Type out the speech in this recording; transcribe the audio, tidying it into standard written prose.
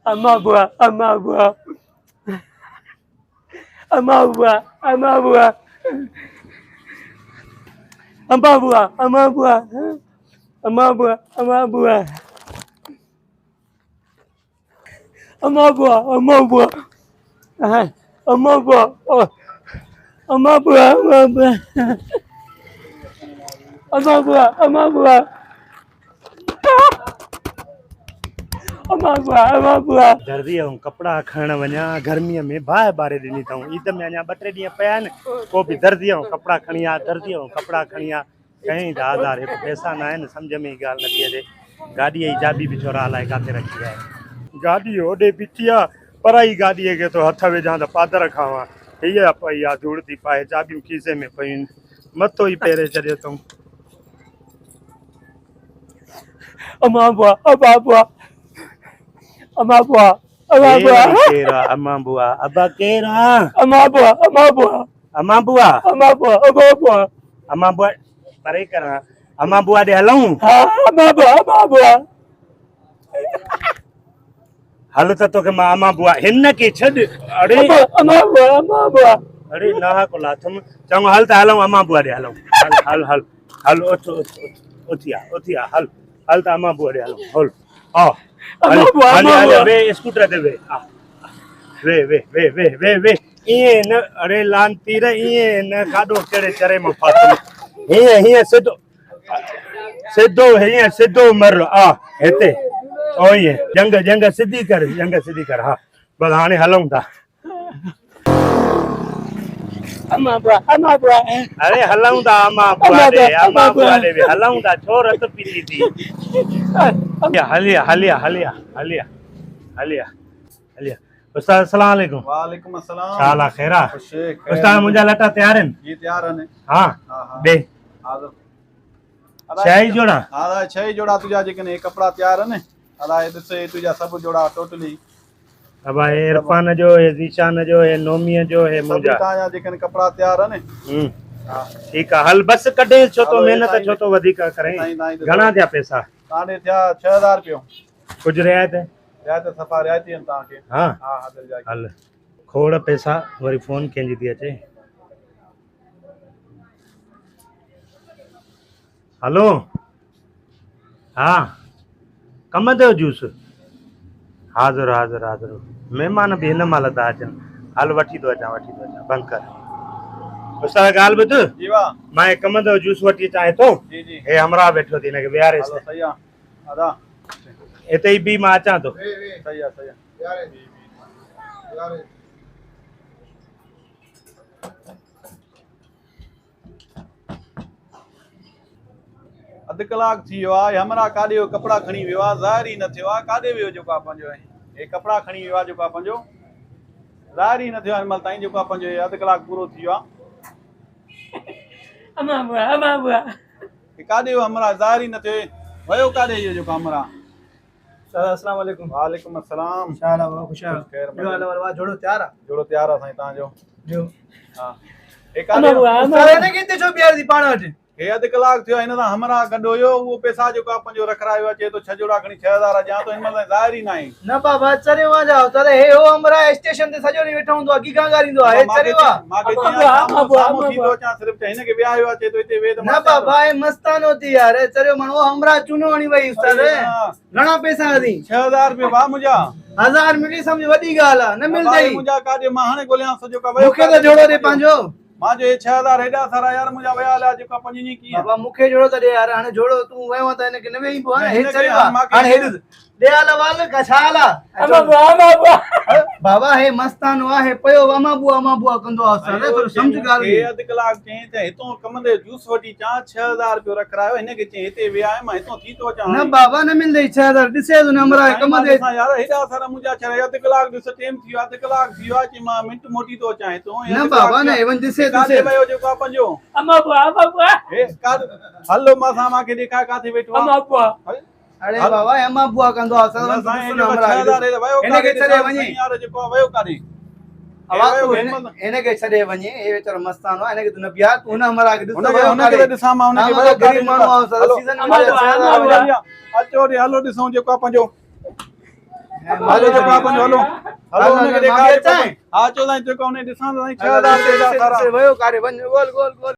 Amabua, amabua, amabua, amabua, amabua, amabua, amabua, amabua, amabua, amabua, amabua, amabua, amabua, amabua, amabua. दर्दी हूँ कपड़ा खण वञा गर्मीअ में बाहि बारे ॾिनी अथऊं ईद में अञा 2-3 ॾींहं पिया आहिनि पोइ बि दर्दी हूँ कपड़ा खणी आ दर्दी हूँ कपड़ा खणी आ कहीं दादार हिकु पैसा न आहिनि सम्झ में ई ॻाल्हि नथी अचे गाॾीअ जी चाबी बि चोरा अलाए किथे रखी आहे गाॾी होॾे बीठी आहे पराई गाॾीअ खे तो हथ विझां त पादर खावां हीअ पई आहे धूड़ थी पाए चाबियूं खीसे में पयूं मथो ई पेरे छॾियो अथऊं Amabua, amabua, amabua, amabua, amabua, abba kera, amabua, amabua, amabua, amabua, amabua, amabua, pare kara, amabua de halung, amabua, amabua. Halu ta to ke ma amabua, hinna ke chad, are, amabua, amabua, are naha ko lathum, chang hal ta halung amabua de halung, hal otia, hal ta amabua de halung, hol, oh. amabua, ve scooter de ve ve ये न अरे लान तीर ये न काडो केड़े चरे म फातम ये सिद्धो है ये सिद्धो मर आ हेते ओ ये जंग सीधी कर हां बस हाने हलऊं था amabua. अरे हलऊं था अम्मा बुआ दे हलऊं था छोर रत पीती थी हलिया उस्ताद अस्सलाम वालेकुम वालेकुम अस्सलाम शाला खैरा उस्ताद मुंजा लटा तैयार हैं जी तैयार है हां बे हां छह जोड़ा हां 6 जोड़ा तुझा जेकने कपड़ा तैयार है अदा दिसे तुझा सब जोड़ा टोटली अब इरफान जो है जीशान जो है नोमिया जो है मुंजा ताजा जेकने कपड़ा तैयार है हां ठीक है हल बस कढे छो तो मेहनत छो तो वधिक करें घणा दिया पैसा ताने थिया 6000 रुपयो कुछ रियायत है रियायत सफा रियायती ता के हां हां दिल जा हल खोड़ पैसा वरी फोन केंजी थी अचे हेलो हां कम दो जूस हाज़िर मेहमान भी हिन महिल था अचनि हल वठी थो अचां बंकर उस्ताद ॻाल्हि ॿुध जी वाह मां कम दो जूस वठी अचां हितो जी हे हमरा वेठो थी हिनखे विहारेस सही आ अदा हिते ई बि मां अचां थो सही आ यार अध कलाक थी वियो आहे हमरा काॾे जो कपड़ा खणी वियो आहे ज़ाहिर ई न थियो आहे काॾे वियो जेको आहे पंहिंजो हे कपड़ा खणी वियो आहे जेको आहे पंहिंजो ज़ाहिर ई न थियो आहे हिन महिल ताईं जेको आहे पंहिंजो अध कलाक पूरो थी वियो आहे amabua. हे काॾे वियो हमरा ज़ाहिर ई न थियो वियो काॾे इहो जेको हमरा अस्सलाम वालेकुम वालेकुम अस्सलाम शाला बाबा खुशाल खैर जो हाल है जोड़ो तैयार है जोड़ो तैयार आहे साईं तव्हांजो जो हां हे काॾे सारे ने किते जो बियार दी पाण वट हे अध कलाक थियो हिन सां हमरा गॾु हुयो उहो पैसा जेको आहे पंहिंजो रखरायो अचे थो 6 जोड़ा खणी 6000 ॾियां थो हिन महिल ज़ाहिर ई न आहे न बाबा चरे वा जाओ चरे हे हो हमरा स्टेशन ते सजो नी वेठो हुंदो की गांगारींदो आहे चरे वा मां के सामो थी तो अचां सिर्फ हिन खे वियायो अचे तो हिते वे त न बाबा ए मस्तान होती यार चरे मानो हमरा चुनो वणी वई उस्ताद घणा पैसा दी 6000 रुपया बा मुंजा 1000 मिली समझ वडी गाल न मिलदई मुंजा काडे मां हाने गोलियां सजो का वयो मुखे तो जोड़ो दे पांजो मां जो 6000 हेडा सारा यार मुंजा वया ला जेका पंजी की बाबा मुखे जोड़ो त दे यार हाने जोड़ो तू वयो त इने के न वेई पो हे चरे वा हाने हेड दे आला वाल का छाला amabua. बाबा हे मस्तान वा हे पयो अमा बुआ कंदो असां तो समझ गाल हे अध कलाक चई त हितो कम दे जूस वठी चा 6000 रुपया रखरायो हिन के चई हिते वे आए मां हितो थी तो चा न बाबा न मिल दे 6000 दिसे न हमरा कम दे यार हेडा सारा मुंजा छरे अध कलाक दिस टाइम थी अध कलाक थी वा ची मां मिनट मोटी तो चा हितो न बाबा ने एवन दिसे कादे वयो जो पंजो amabua. हे का हलो मां सामा के देखा काथे बैठो amabua. अरे बाबा अमा बुआ कंदो असां हमरा इने के छड़े वनी यार जेको वयो कादी आवाज इने के छड़े वनी ए वेचर मस्तान वा इने के तू न बिया तू न हमरा के उन के दिसा मां उन के वयो गरीब मानो सीजन में अचो रे हलो दिसो जेको पंजो हलो जेको आहे पंहिंजो हलो हलो हुनखे ॾेखारे हा चो साईं जेको हुन ॾिसां साईं 6000 ते वयो कारे वञ गोल गोल गोल